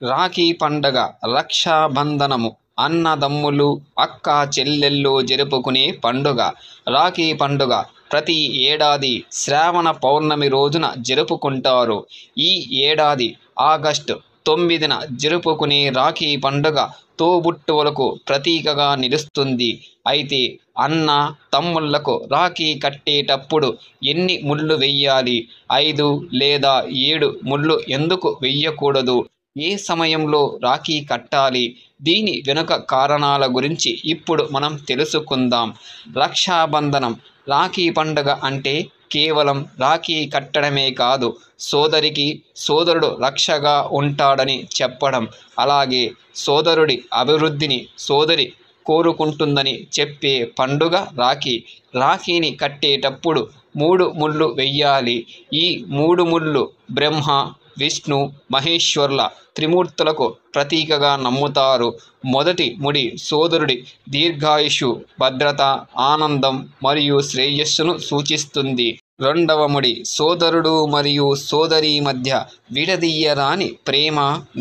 రాఖీ పండగ రక్షాబంధనము అన్నదమ్ములు అక్క చెల్లెళ్ళు జరుపుకునే పండుగ. రాఖీ పండుగ ప్రతి ఏడాది శ్రావణ పౌర్ణమి రోజున జరుపుకుంటారు. ఈ ఏడాది ఆగస్టు 9న జరుపుకునే రాఖీ పండుగ తోబుట్టువులకు ప్రతీకగా నిలుస్తుంది. అయితే అన్న తమ్ముళ్లకు రాఖీ కట్టేటప్పుడు ఎన్ని ముళ్ళు వెయ్యాలి, 5 లేదా 7 ముళ్ళు ఎందుకు వెయ్యకూడదు, ఏ సమయంలో రాఖీ కట్టాలి, దీని వెనుక కారణాల గురించి ఇప్పుడు మనం తెలుసుకుందాం. రక్షాబంధనం రాఖీ పండుగ అంటే కేవలం రాఖీ కట్టడమే కాదు, సోదరికి సోదరుడు రక్షగా ఉంటాడని చెప్పడం, అలాగే సోదరుడి అభివృద్ధిని సోదరి కోరుకుంటుందని చెప్పే పండుగ రాఖీ. రాఖీని కట్టేటప్పుడు 3 ముళ్ళు వెయ్యాలి. ఈ 3 ముళ్ళు బ్రహ్మ, విష్ణు, మహేశ్వర్ల త్రిమూర్తులకు ప్రతీకగా నమ్ముతారు. మొదటి ముడి సోదరుడి దీర్ఘాయుషు, భద్రత, ఆనందం మరియు శ్రేయస్సును సూచిస్తుంది. రెండవ ముడి సోదరుడు మరియు సోదరి మధ్య విడదీయరాని ప్రేమ,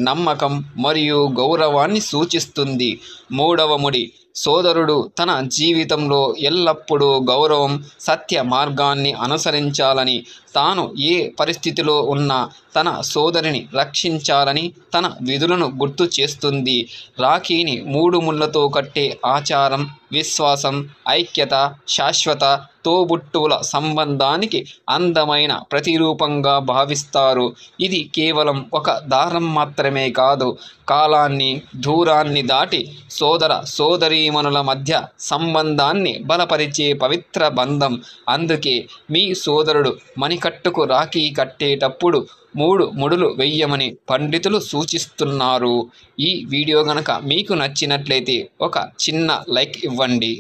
నమ్మకం మరియు గౌరవాన్ని సూచిస్తుంది. మూడవ ముడి సోదరుడు తన జీవితంలో ఎల్లప్పుడూ గౌరవం, సత్య మార్గాన్ని అనుసరించాలని, తాను ఏ పరిస్థితిలో ఉన్నా తన సోదరిని రక్షించాలని తన విధులను గుర్తు చేస్తుంది. రాఖీని 3 ముళ్ళతో కట్టే ఆచారం విశ్వాసం, ఐక్యత, శాశ్వత తోబుట్టువుల సంబంధానికి అందమైన ప్రతిరూపంగా భావిస్తారు. ఇది కేవలం ఒక దారం మాత్రమే కాదు, కాలాన్ని, దూరాన్ని దాటి సోదర సోదరీమణుల మధ్య సంబంధాన్ని బలపరిచే పవిత్ర బంధం. అందుకే మీ సోదరుడు మణికట్టుకు రాఖీ కట్టేటప్పుడు 3 ముడులు వెయ్యమని పండితులు సూచిస్తున్నారు. ఈ వీడియో గనక మీకు నచ్చినట్లయితే ఒక చిన్న లైక్ ఇవ్వండి.